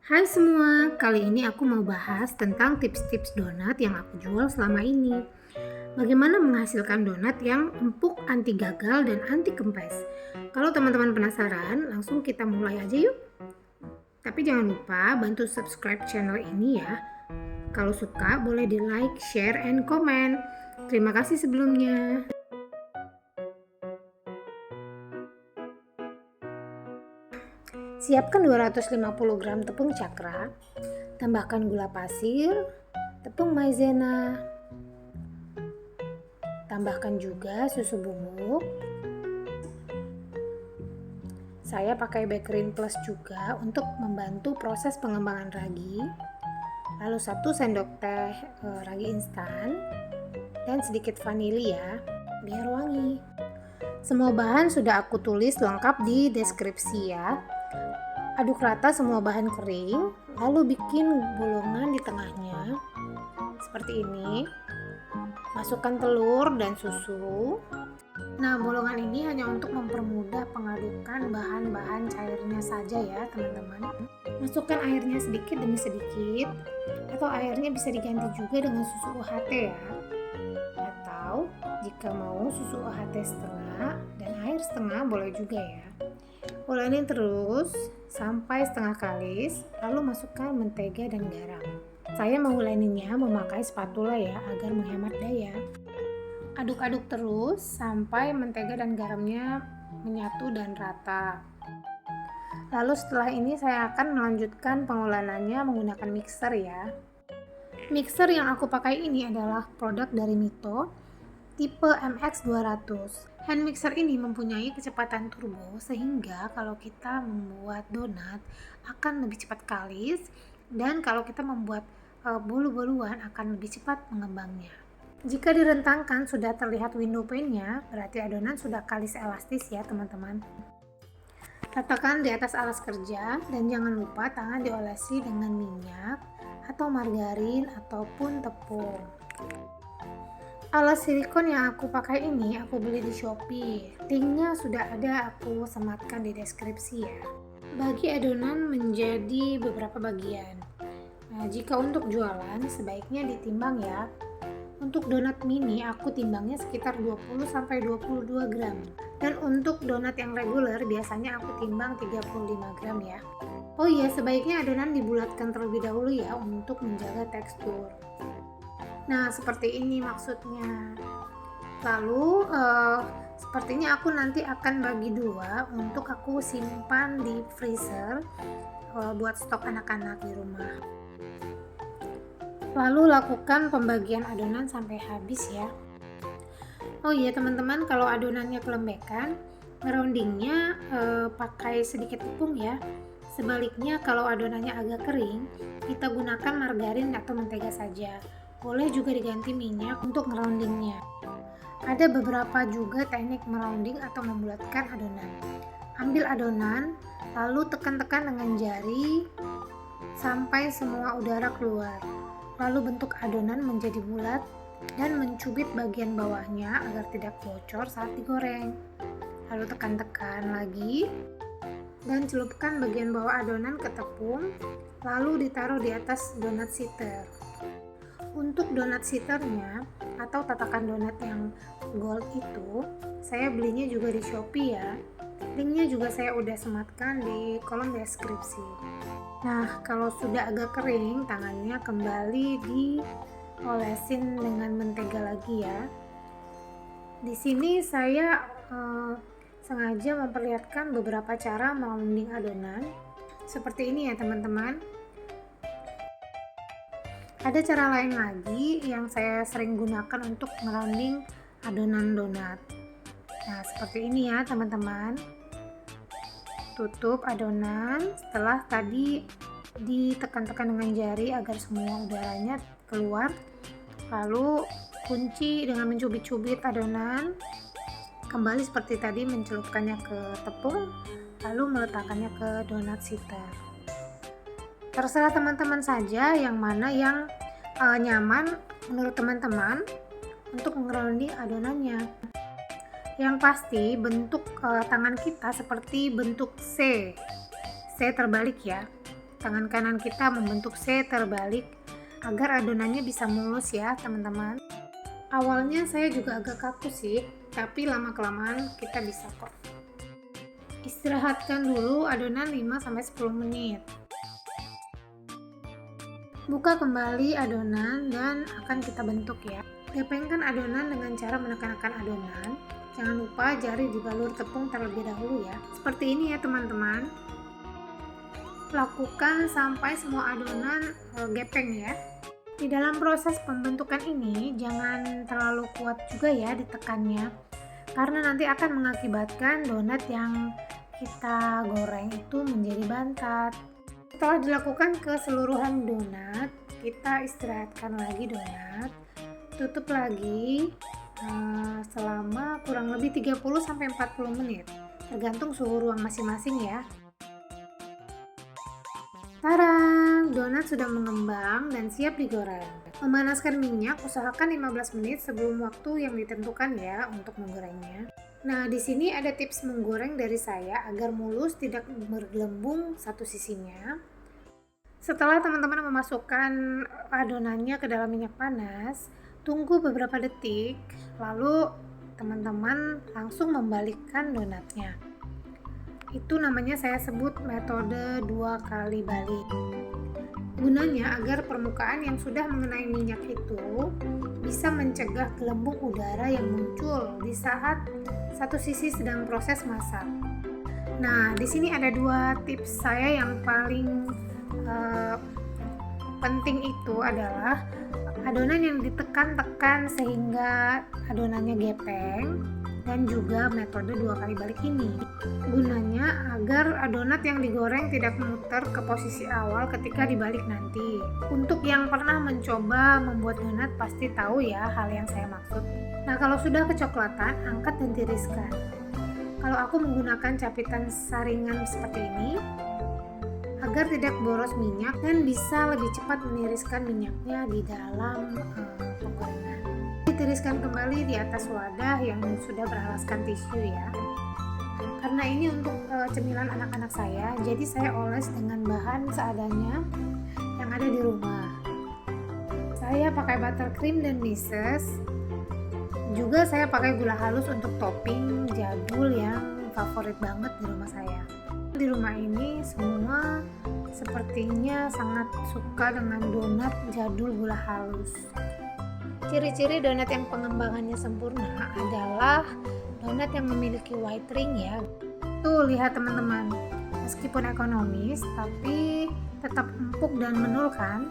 Hai semua, kali ini aku mau bahas tentang tips-tips donat yang aku jual selama ini. Bagaimana menghasilkan donat yang empuk, anti gagal, dan anti kempes. Kalau teman-teman penasaran, langsung kita mulai aja yuk. Tapi jangan lupa bantu subscribe channel ini ya. Kalau suka boleh di like, share, and comment. Terima kasih sebelumnya. Siapkan 250 gram tepung cakra, tambahkan gula pasir, tepung maizena, tambahkan juga susu bubuk. Saya pakai Bakerin Plus juga untuk membantu proses pengembangan ragi. Lalu 1 sendok teh ragi instan dan sedikit vanili ya, biar wangi. Semua bahan sudah aku tulis lengkap di deskripsi ya. Aduk rata semua bahan kering, lalu bikin bolongan di tengahnya seperti ini. Masukkan telur dan susu. Nah, bolongan ini hanya untuk mempermudah pengadukan bahan-bahan cairnya saja ya teman-teman. Masukkan airnya sedikit demi sedikit, atau airnya bisa diganti juga dengan susu UHT ya. Atau jika mau susu UHT setengah dan air setengah boleh juga ya. Uleni terus sampai setengah kalis, lalu masukkan mentega dan garam. Saya menguleninya memakai spatula ya, agar menghemat daya. Aduk-aduk terus sampai mentega dan garamnya menyatu dan rata. Lalu setelah ini saya akan melanjutkan pengulanannya menggunakan mixer ya. Mixer yang aku pakai ini adalah produk dari Mito, tipe MX200. Hand mixer ini mempunyai kecepatan turbo sehingga kalau kita membuat donat akan lebih cepat kalis, dan kalau kita membuat bolu-boluan akan lebih cepat mengembangnya. Jika direntangkan sudah terlihat window pane-nya, berarti adonan sudah kalis elastis ya teman-teman. Letakkan di atas alas kerja dan jangan lupa tangan diolesi dengan minyak atau margarin ataupun tepung. Alas silikon yang aku pakai ini aku beli di Shopee. Linknya sudah ada aku sematkan di deskripsi ya. Bagi adonan menjadi beberapa bagian. Nah, jika untuk jualan sebaiknya ditimbang ya. Untuk donat mini aku timbangnya sekitar 20-22 gram. Dan untuk donat yang reguler biasanya aku timbang 35 gram ya. Oh iya, sebaiknya adonan dibulatkan terlebih dahulu ya untuk menjaga tekstur. Nah, seperti ini maksudnya. Lalu sepertinya aku nanti akan bagi dua untuk aku simpan di freezer buat stok anak-anak di rumah. Lalu lakukan pembagian adonan sampai habis ya. Oh iya teman-teman, kalau adonannya kelembekan, ngeroundingnya pakai sedikit tepung ya. Sebaliknya kalau adonannya agak kering, kita gunakan margarin atau mentega saja. Boleh juga diganti minyak untuk ngeroundingnya. Ada beberapa juga teknik merounding atau membulatkan adonan. Ambil adonan, lalu tekan-tekan dengan jari sampai semua udara keluar. Lalu bentuk adonan menjadi bulat dan mencubit bagian bawahnya agar tidak bocor saat digoreng. Lalu tekan-tekan lagi dan celupkan bagian bawah adonan ke tepung, lalu ditaruh di atas donat seater. Untuk donat seaternya atau tatakan donat yang gold itu, saya belinya juga di Shopee ya. Linknya juga saya udah sematkan di kolom deskripsi. Nah, kalau sudah agak kering, tangannya kembali diolesin dengan mentega lagi ya. Di sini saya sengaja memperlihatkan beberapa cara merounding adonan. Seperti ini ya teman-teman. Ada cara lain lagi yang saya sering gunakan untuk merounding adonan donat. Nah, seperti ini ya teman-teman. Tutup adonan setelah tadi ditekan-tekan dengan jari agar semua udaranya keluar. Lalu kunci dengan mencubit-cubit adonan. Kembali seperti tadi, mencelupkannya ke tepung, lalu meletakkannya ke donat seater. Terserah teman-teman saja yang mana yang nyaman menurut teman-teman untuk ngerounding adonannya. Yang pasti bentuk tangan kita seperti bentuk C terbalik ya. Tangan kanan kita membentuk C terbalik agar adonannya bisa mulus ya teman-teman. Awalnya saya juga agak kaku sih, tapi lama-kelamaan kita bisa kok. Istirahatkan dulu adonan 5-10 menit. Buka kembali adonan dan akan kita bentuk ya. Gepengkan adonan dengan cara menekan-nekan adonan. Jangan lupa jari dibalur tepung terlebih dahulu ya. Seperti ini ya teman-teman. Lakukan sampai semua adonan gepeng ya. Di dalam proses pembentukan ini jangan terlalu kuat juga ya ditekannya, karena nanti akan mengakibatkan donat yang kita goreng itu menjadi bantat. Setelah dilakukan keseluruhan donat, kita istirahatkan lagi donat, tutup lagi selama kurang lebih 30-40 menit, tergantung suhu ruang masing-masing ya. Tarang, donat sudah mengembang dan siap digoreng. Memanaskan minyak, usahakan 15 menit sebelum waktu yang ditentukan ya untuk menggorengnya. Nah, di sini ada tips menggoreng dari saya agar mulus, tidak bergelembung satu sisinya. Setelah teman-teman memasukkan adonannya ke dalam minyak panas, tunggu beberapa detik, lalu teman-teman langsung membalikkan donatnya. Itu namanya saya sebut metode 2 kali balik. Gunanya agar permukaan yang sudah mengenai minyak itu bisa mencegah gelembung udara yang muncul di saat satu sisi sedang proses masak. Nah, di sini ada 2 tips saya yang paling penting itu adalah adonan yang ditekan-tekan sehingga adonannya gepeng, dan juga metode 2 kali balik ini. Gunanya agar donat yang digoreng tidak muter ke posisi awal ketika dibalik nanti. Untuk yang pernah mencoba membuat donat pasti tahu ya hal yang saya maksud. Nah, kalau sudah kecoklatan, angkat dan tiriskan. Kalau aku menggunakan capitan saringan seperti ini agar tidak boros minyak dan bisa lebih cepat meniriskan minyaknya di dalam penggorengan. Ditiriskan kembali di atas wadah yang sudah beralaskan tisu ya. Karena ini untuk cemilan anak-anak saya, jadi saya oles dengan bahan seadanya yang ada di rumah. Saya pakai buttercream dan meses. Juga saya pakai gula halus untuk topping jadul yang favorit banget di rumah saya. Di rumah ini semua sepertinya sangat suka dengan donat jadul gula halus. Ciri-ciri donat yang pengembangannya sempurna adalah donat yang memiliki white ring ya. Tuh lihat teman-teman, meskipun ekonomis tapi tetap empuk dan menul kan.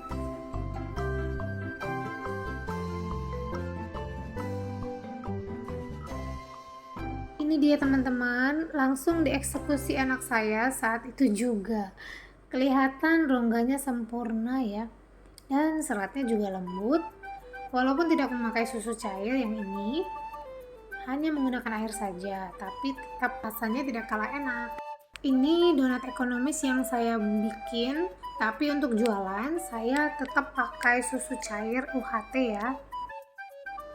Ini dia teman-teman, langsung dieksekusi anak saya saat itu juga. Kelihatan rongganya sempurna ya, dan seratnya juga lembut. Walaupun tidak memakai susu cair yang ini, hanya menggunakan air saja, tapi tetap rasanya tidak kalah enak. Ini donat ekonomis yang saya bikin, tapi untuk jualan saya tetap pakai susu cair UHT ya.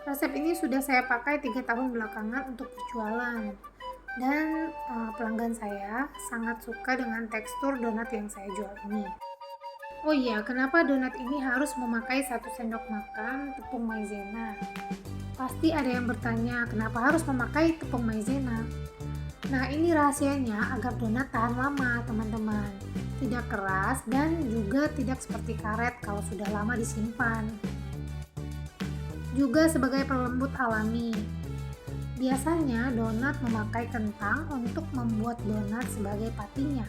Resep ini sudah saya pakai 3 tahun belakangan untuk berjualan, dan pelanggan saya sangat suka dengan tekstur donat yang saya jual ini. Oh iya, kenapa donat ini harus memakai 1 sendok makan tepung maizena? Pasti ada yang bertanya, kenapa harus memakai tepung maizena? Nah, ini rahasianya agar donat tahan lama, teman-teman. Tidak keras dan juga tidak seperti karet kalau sudah lama disimpan. Juga sebagai pelembut alami. Biasanya donat memakai kentang untuk membuat donat sebagai patinya.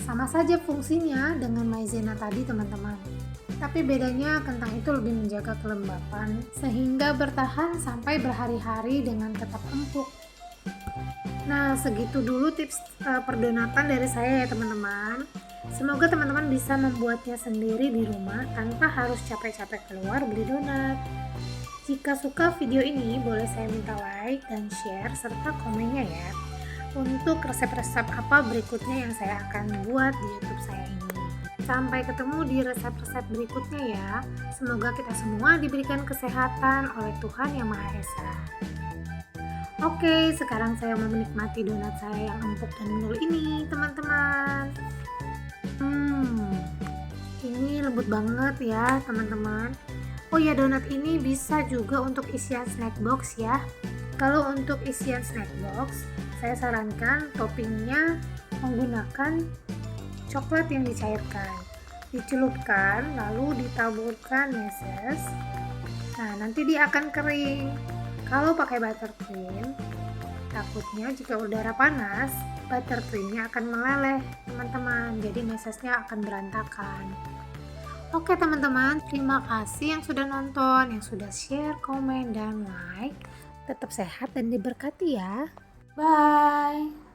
Sama saja fungsinya dengan maizena tadi teman-teman, tapi bedanya kentang itu lebih menjaga kelembapan sehingga bertahan sampai berhari-hari dengan tetap empuk. Nah, segitu dulu tips perdonatan dari saya ya teman-teman. Semoga teman-teman bisa membuatnya sendiri di rumah tanpa harus capek-capek keluar beli donat. Jika suka video ini, boleh saya minta like dan share serta komennya ya, untuk resep-resep apa berikutnya yang saya akan buat di YouTube saya ini. Sampai ketemu di resep-resep berikutnya ya. Semoga kita semua diberikan kesehatan oleh Tuhan Yang Maha Esa. Oke, sekarang saya mau menikmati donat saya yang empuk dan menul ini, teman-teman. lembut banget ya teman-teman. Oh ya, donat ini bisa juga untuk isian snack box ya. Kalau untuk isian snack box, saya sarankan toppingnya menggunakan coklat yang dicairkan. Dicelupkan lalu ditaburkan meses. Nah, nanti dia akan kering. Kalau pakai buttercream, takutnya jika udara panas, buttercreamnya akan meleleh, teman-teman. Jadi mesesnya akan berantakan. Oke teman-teman, terima kasih yang sudah nonton, yang sudah share, komen, dan like. Tetap sehat dan diberkati ya. Bye.